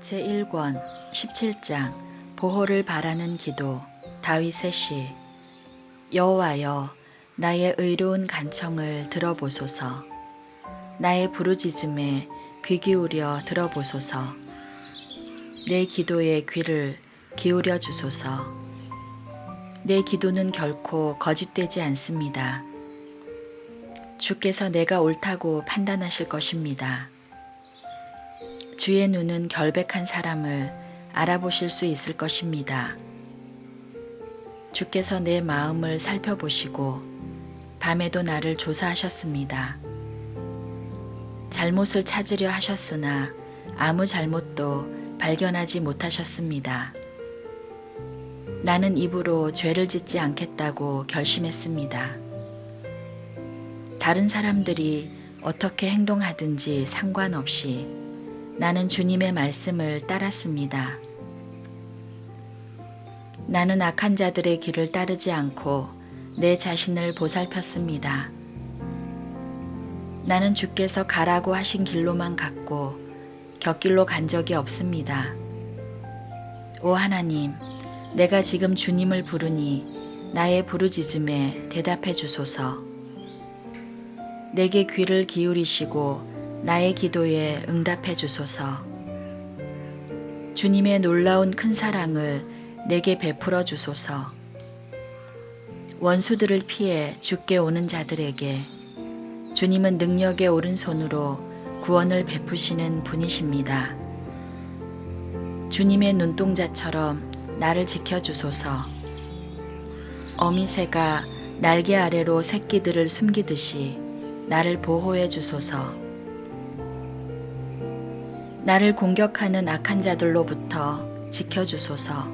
제1권 17장 보호를 바라는 기도. 다윗의 시. 여호와여, 나의 의로운 간청을 들어보소서. 나의 부르짖음에 귀 기울여 들어보소서. 내 기도에 귀를 기울여 주소서. 내 기도는 결코 거짓되지 않습니다. 주께서 내가 옳다고 판단하실 것입니다. 주의 눈은 결백한 사람을 알아보실 수 있을 것입니다. 주께서 내 마음을 살펴보시고 밤에도 나를 조사하셨습니다. 잘못을 찾으려 하셨으나 아무 잘못도 발견하지 못하셨습니다. 나는 입으로 죄를 짓지 않겠다고 결심했습니다. 다른 사람들이 어떻게 행동하든지 상관없이 나는 주님의 말씀을 따랐습니다. 나는 악한 자들의 길을 따르지 않고 내 자신을 보살폈습니다. 나는 주께서 가라고 하신 길로만 갔고 곁길로 간 적이 없습니다. 오 하나님, 내가 지금 주님을 부르니 나의 부르짖음에 대답해 주소서. 내게 귀를 기울이시고 나의 기도에 응답해 주소서. 주님의 놀라운 큰 사랑을 내게 베풀어 주소서. 원수들을 피해 주께 오는 자들에게 주님은 능력의 오른손으로 구원을 베푸시는 분이십니다. 주님의 눈동자처럼 나를 지켜주소서. 어미새가 날개 아래로 새끼들을 숨기듯이 나를 보호해 주소서. 나를 공격하는 악한 자들로부터 지켜주소서.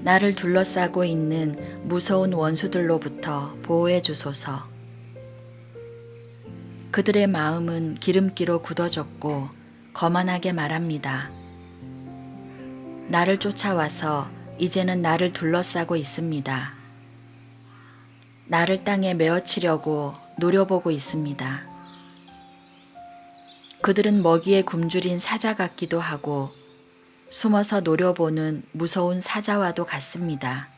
나를 둘러싸고 있는 무서운 원수들로부터 보호해 주소서. 그들의 마음은 기름기로 굳어졌고 거만하게 말합니다. 나를 쫓아와서 이제는 나를 둘러싸고 있습니다. 나를 땅에 메어치려고 노려보고 있습니다. 그들은 먹이에 굶주린 사자 같기도 하고 숨어서 노려보는 무서운 사자와도 같습니다.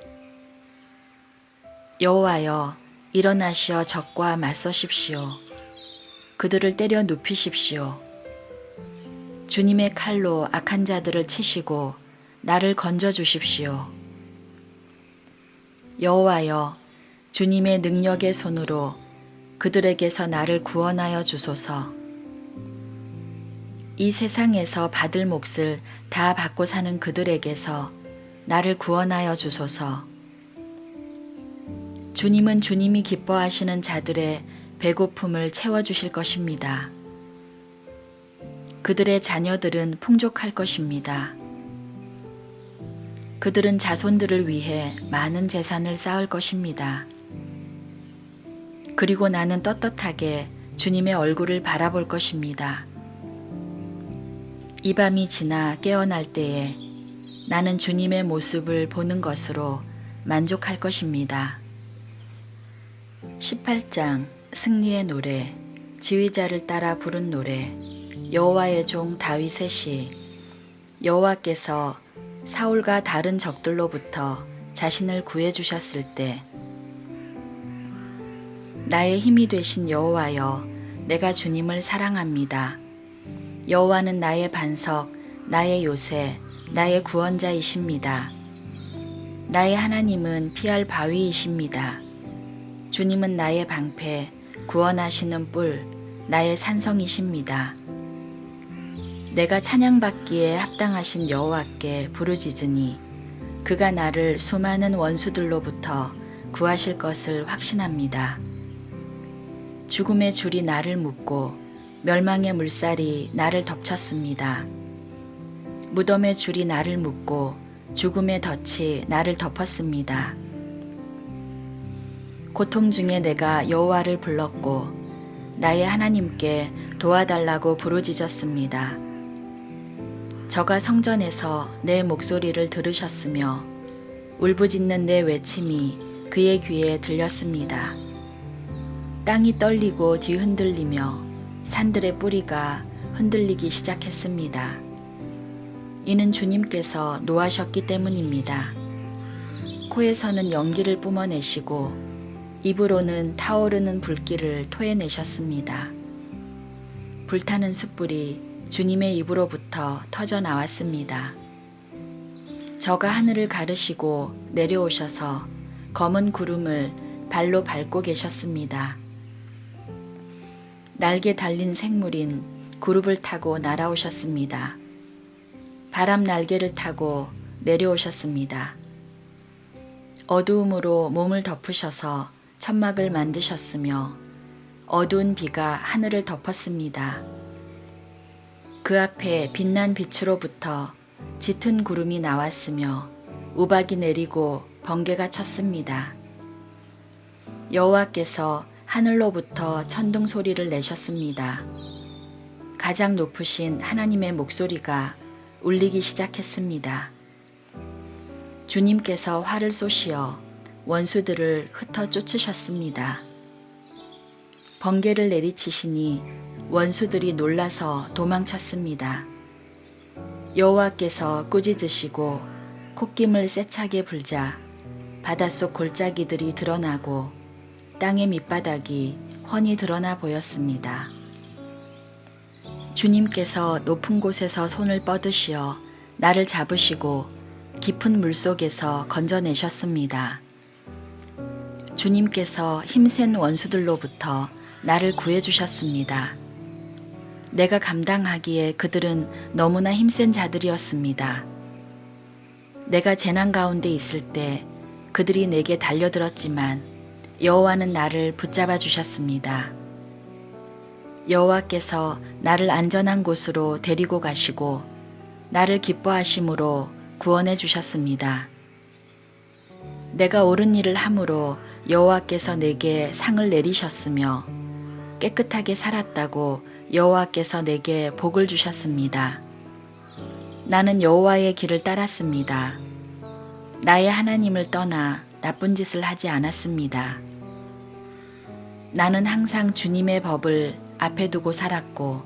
여호와여, 일어나시어 적과 맞서십시오. 그들을 때려 눕히십시오. 주님의 칼로 악한 자들을 치시고 나를 건져 주십시오. 여호와여, 주님의 능력의 손으로 그들에게서 나를 구원하여 주소서. 이 세상에서 받을 몫을 다 받고 사는 그들에게서 나를 구원하여 주소서. 주님은 주님이 기뻐하시는 자들의 배고픔을 채워주실 것입니다. 그들의 자녀들은 풍족할 것입니다. 그들은 자손들을 위해 많은 재산을 쌓을 것입니다. 그리고 나는 떳떳하게 주님의 얼굴을 바라볼 것입니다. 이 밤이 지나 깨어날 때에 나는 주님의 모습을 보는 것으로 만족할 것입니다. 18장 승리의 노래. 지휘자를 따라 부른 노래. 여호와의 종 다윗의 시. 여호와께서 사울과 다른 적들로부터 자신을 구해 주셨을 때, 나의 힘이 되신 여호와여, 내가 주님을 사랑합니다. 여호와는 나의 반석, 나의 요새, 나의 구원자이십니다. 나의 하나님은 피할 바위이십니다. 주님은 나의 방패, 구원하시는 뿔, 나의 산성이십니다. 내가 찬양받기에 합당하신 여호와께 부르짖으니 그가 나를 수많은 원수들로부터 구하실 것을 확신합니다. 죽음의 줄이 나를 묶고 멸망의 물살이 나를 덮쳤습니다. 무덤의 줄이 나를 묶고 죽음의 덫이 나를 덮었습니다. 고통 중에 내가 여호와를 불렀고 나의 하나님께 도와달라고 부르짖었습니다. 저가 성전에서 내 목소리를 들으셨으며 울부짖는 내 외침이 그의 귀에 들렸습니다. 땅이 떨리고 뒤흔들리며 산들의 뿌리가 흔들리기 시작했습니다. 이는 주님께서 노하셨기 때문입니다. 코에서는 연기를 뿜어내시고 입으로는 타오르는 불길을 토해내셨습니다. 불타는 숯불이 주님의 입으로부터 터져 나왔습니다. 저가 하늘을 가르시고 내려오셔서 검은 구름을 발로 밟고 계셨습니다. 날개 달린 생물인 구름을 타고 날아오셨습니다. 바람 날개를 타고 내려오셨습니다. 어두움으로 몸을 덮으셔서 천막을 만드셨으며 어두운 비가 하늘을 덮었습니다. 그 앞에 빛난 빛으로부터 짙은 구름이 나왔으며 우박이 내리고 번개가 쳤습니다. 여호와께서 하늘로부터 천둥 소리를 내셨습니다. 가장 높으신 하나님의 목소리가 울리기 시작했습니다. 주님께서 활을 쏘시어 원수들을 흩어 쫓으셨습니다. 번개를 내리치시니 원수들이 놀라서 도망쳤습니다. 여호와께서 꾸짖으시고 콧김을 세차게 불자 바닷속 골짜기들이 드러나고 땅의 밑바닥이 훤히 드러나 보였습니다. 주님께서 높은 곳에서 손을 뻗으시어 나를 잡으시고 깊은 물속에서 건져내셨습니다. 주님께서 힘센 원수들로부터 나를 구해주셨습니다. 내가 감당하기에 그들은 너무나 힘센 자들이었습니다. 내가 재난 가운데 있을 때 그들이 내게 달려들었지만 여호와는 나를 붙잡아 주셨습니다. 여호와께서 나를 안전한 곳으로 데리고 가시고 나를 기뻐하심으로 구원해 주셨습니다. 내가 옳은 일을 함으로 여호와께서 내게 상을 내리셨으며 깨끗하게 살았다고 여호와께서 내게 복을 주셨습니다. 나는 여호와의 길을 따랐습니다. 나의 하나님을 떠나 나쁜 짓을 하지 않았습니다. 나는 항상 주님의 법을 앞에 두고 살았고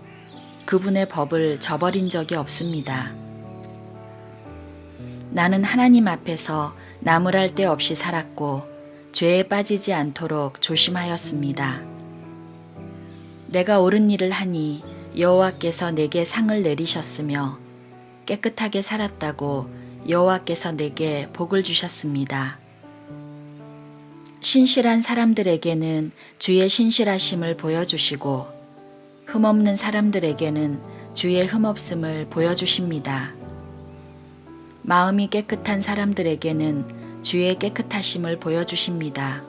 그분의 법을 저버린 적이 없습니다. 나는 하나님 앞에서 나무랄 데 없이 살았고 죄에 빠지지 않도록 조심하였습니다. 내가 옳은 일을 하니 여호와께서 내게 상을 내리셨으며 깨끗하게 살았다고 여호와께서 내게 복을 주셨습니다. 신실한 사람들에게는 주의 신실하심을 보여주시고 흠없는 사람들에게는 주의 흠없음을 보여주십니다. 마음이 깨끗한 사람들에게는 주의 깨끗하심을 보여주십니다.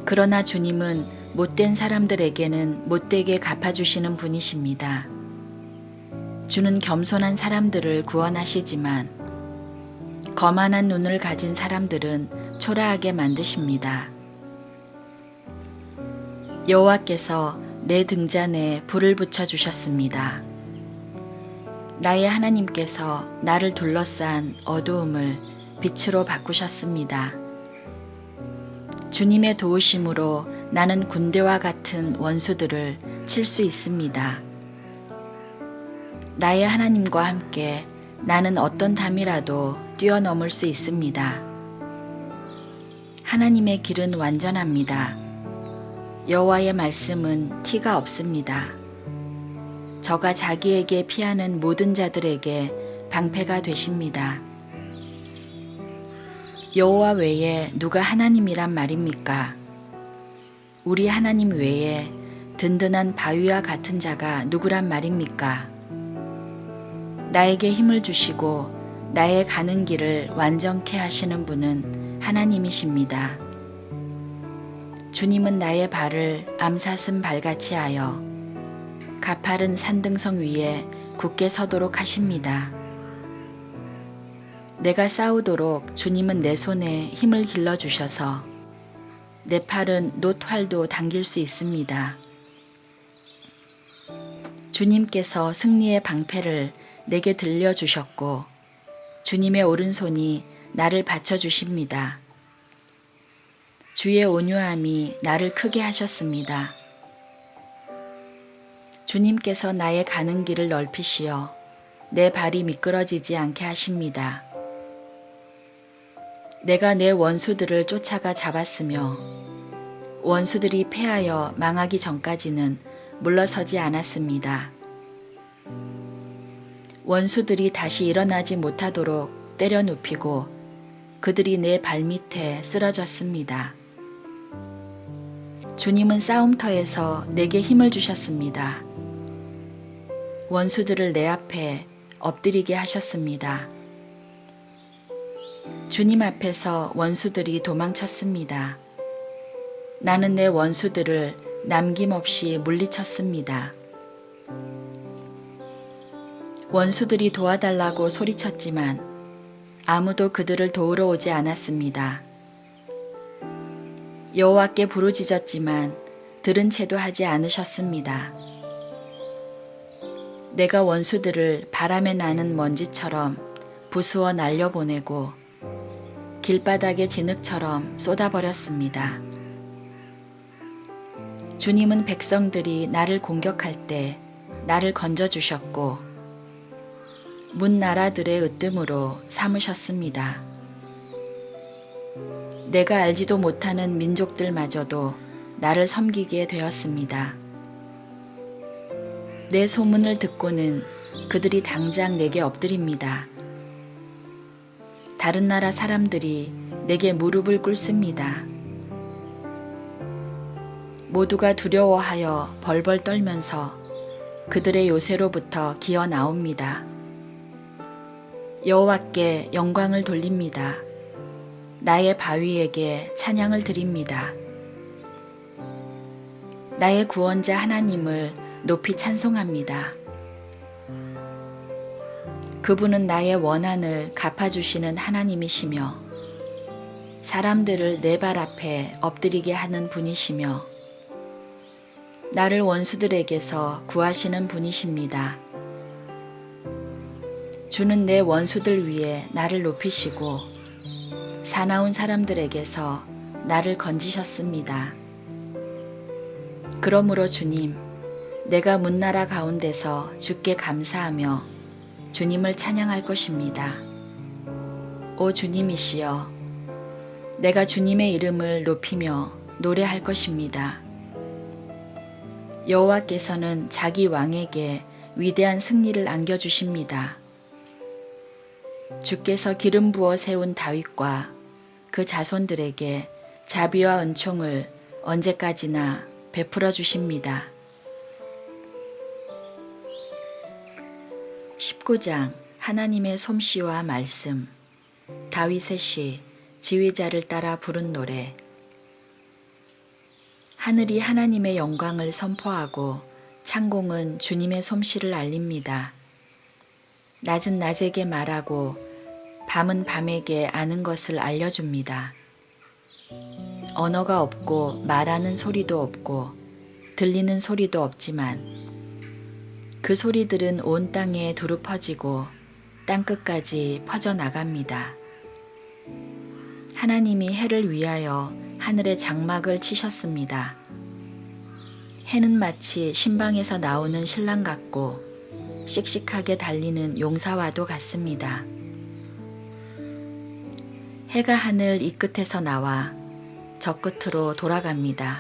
그러나 주님은 못된 사람들에게는 못되게 갚아주시는 분이십니다. 주는 겸손한 사람들을 구원하시지만 거만한 눈을 가진 사람들은 초라하게 만드십니다. 여호와께서 내 등잔에 불을 붙여주셨습니다. 나의 하나님께서 나를 둘러싼 어두움을 빛으로 바꾸셨습니다. 주님의 도우심으로 나는 군대와 같은 원수들을 칠 수 있습니다. 나의 하나님과 함께 나는 어떤 담이라도 뛰어넘을 수 있습니다. 하나님의 길은 완전합니다. 여호와의 말씀은 티가 없습니다. 저가 자기에게 피하는 모든 자들에게 방패가 되십니다. 여호와 외에 누가 하나님이란 말입니까? 우리 하나님 외에 든든한 바위와 같은 자가 누구란 말입니까? 나에게 힘을 주시고 나의 가는 길을 완전케 하시는 분은 하나님이십니다. 주님은 나의 발을 암사슴 발같이 하여 가파른 산등성 위에 굳게 서도록 하십니다. 내가 싸우도록 주님은 내 손에 힘을 길러주셔서 내 팔은 놋활도 당길 수 있습니다. 주님께서 승리의 방패를 내게 들려주셨고 주님의 오른손이 나를 받쳐주십니다. 주의 온유함이 나를 크게 하셨습니다. 주님께서 나의 가는 길을 넓히시어 내 발이 미끄러지지 않게 하십니다. 내가 내 원수들을 쫓아가 잡았으며 원수들이 패하여 망하기 전까지는 물러서지 않았습니다. 원수들이 다시 일어나지 못하도록 때려 눕히고 그들이 내 발밑에 쓰러졌습니다. 주님은 싸움터에서 내게 힘을 주셨습니다. 원수들을 내 앞에 엎드리게 하셨습니다. 주님 앞에서 원수들이 도망쳤습니다. 나는 내 원수들을 남김없이 물리쳤습니다. 원수들이 도와달라고 소리쳤지만 아무도 그들을 도우러 오지 않았습니다. 여호와께 부르짖었지만 들은 채도 하지 않으셨습니다. 내가 원수들을 바람에 나는 먼지처럼 부수어 날려보내고 길바닥의 진흙처럼 쏟아버렸습니다. 주님은 백성들이 나를 공격할 때 나를 건져주셨고 문 나라들의 으뜸으로 삼으셨습니다. 내가 알지도 못하는 민족들마저도 나를 섬기게 되었습니다. 내 소문을 듣고는 그들이 당장 내게 엎드립니다. 다른 나라 사람들이 내게 무릎을 꿇습니다. 모두가 두려워하여 벌벌 떨면서 그들의 요새로부터 기어 나옵니다. 여호와께 영광을 돌립니다. 나의 바위에게 찬양을 드립니다. 나의 구원자 하나님을 높이 찬송합니다. 그분은 나의 원한을 갚아주시는 하나님이시며 사람들을 내 발 앞에 엎드리게 하는 분이시며 나를 원수들에게서 구하시는 분이십니다. 주는 내 원수들 위에 나를 높이시고 사나운 사람들에게서 나를 건지셨습니다. 그러므로 주님, 내가 문나라 가운데서 주께 감사하며 주님을 찬양할 것입니다. 오 주님이시여, 내가 주님의 이름을 높이며 노래할 것입니다. 여호와께서는 자기 왕에게 위대한 승리를 안겨주십니다. 주께서 기름 부어 세운 다윗과 그 자손들에게 자비와 은총을 언제까지나 베풀어 주십니다. 19장 하나님의 솜씨와 말씀. 다윗의 시. 지휘자를 따라 부른 노래. 하늘이 하나님의 영광을 선포하고 창공은 주님의 솜씨를 알립니다. 낮은 낮에게 말하고 밤은 밤에게 아는 것을 알려줍니다. 언어가 없고 말하는 소리도 없고 들리는 소리도 없지만 그 소리들은 온 땅에 두루 퍼지고 땅끝까지 퍼져나갑니다. 하나님이 해를 위하여 하늘에 장막을 치셨습니다. 해는 마치 신방에서 나오는 신랑 같고 씩씩하게 달리는 용사와도 같습니다. 해가 하늘 이 끝에서 나와 저 끝으로 돌아갑니다.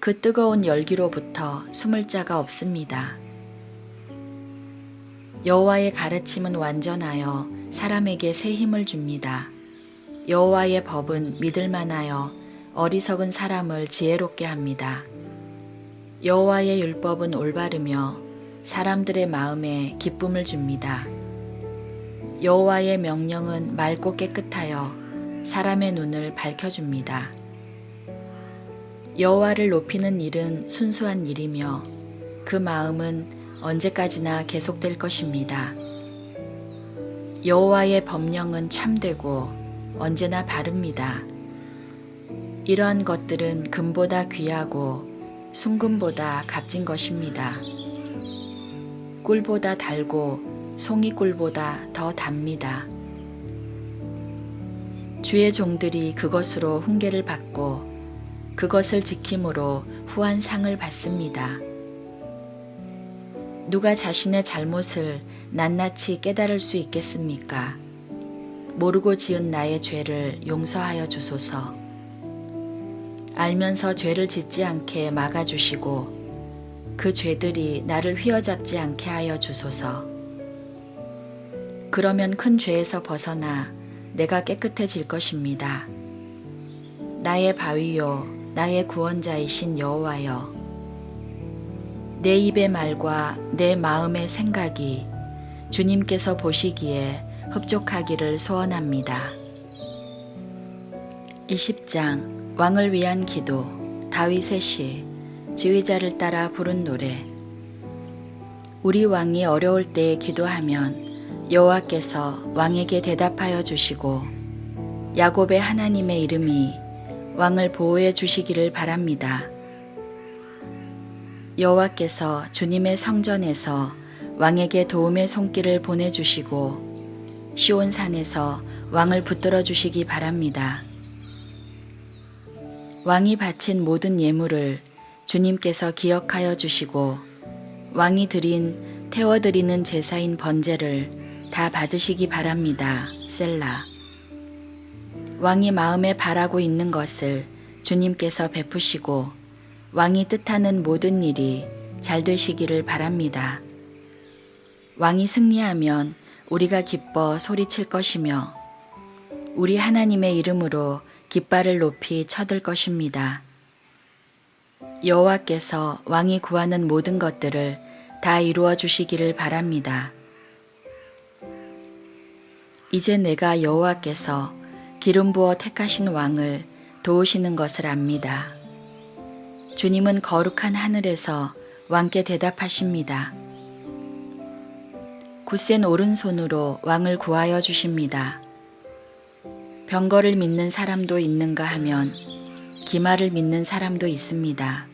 그 뜨거운 열기로부터 숨을 자가 없습니다. 여호와의 가르침은 완전하여 사람에게 새 힘을 줍니다. 여호와의 법은 믿을만하여 어리석은 사람을 지혜롭게 합니다. 여호와의 율법은 올바르며 사람들의 마음에 기쁨을 줍니다. 여호와의 명령은 맑고 깨끗하여 사람의 눈을 밝혀줍니다. 여호와를 높이는 일은 순수한 일이며 그 마음은 언제까지나 계속될 것입니다. 여호와의 법령은 참되고 언제나 바릅니다. 이러한 것들은 금보다 귀하고 순금보다 값진 것입니다. 꿀보다 달고 송이꿀보다 더 답니다. 주의 종들이 그것으로 훈계를 받고 그것을 지킴으로 후한 상을 받습니다. 누가 자신의 잘못을 낱낱이 깨달을 수 있겠습니까? 모르고 지은 나의 죄를 용서하여 주소서. 알면서 죄를 짓지 않게 막아주시고 그 죄들이 나를 휘어잡지 않게 하여 주소서. 그러면 큰 죄에서 벗어나 내가 깨끗해질 것입니다. 나의 바위요, 나의 구원자이신 여호와여, 내 입의 말과 내 마음의 생각이 주님께서 보시기에 흡족하기를 소원합니다. 20장 왕을 위한 기도. 다윗의 시. 지휘자를 따라 부른 노래. 우리 왕이 어려울 때에 기도하면 여호와께서 왕에게 대답하여 주시고 야곱의 하나님의 이름이 왕을 보호해 주시기를 바랍니다. 여호와께서 주님의 성전에서 왕에게 도움의 손길을 보내주시고 시온산에서 왕을 붙들어 주시기 바랍니다. 왕이 바친 모든 예물을 주님께서 기억하여 주시고 왕이 태워드리는 제사인 번제를 다 받으시기 바랍니다. 셀라. 왕이 마음에 바라고 있는 것을 주님께서 베푸시고 왕이 뜻하는 모든 일이 잘 되시기를 바랍니다. 왕이 승리하면 우리가 기뻐 소리칠 것이며 우리 하나님의 이름으로 깃발을 높이 쳐들 것입니다. 여호와께서 왕이 구하는 모든 것들을 다 이루어 주시기를 바랍니다. 이제 내가 여호와께서 기름 부어 택하신 왕을 도우시는 것을 압니다. 주님은 거룩한 하늘에서 왕께 대답하십니다. 굳센 오른손으로 왕을 구하여 주십니다. 병거를 믿는 사람도 있는가 하면 기말을 믿는 사람도 있습니다.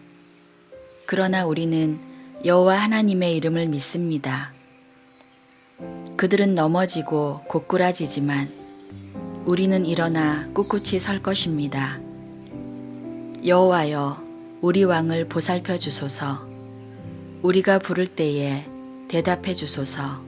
그러나 우리는 여호와 하나님의 이름을 믿습니다. 그들은 넘어지고 고꾸라지지만 우리는 일어나 꿋꿋이 설 것입니다. 여호와여, 우리 왕을 보살펴 주소서. 우리가 부를 때에 대답해 주소서.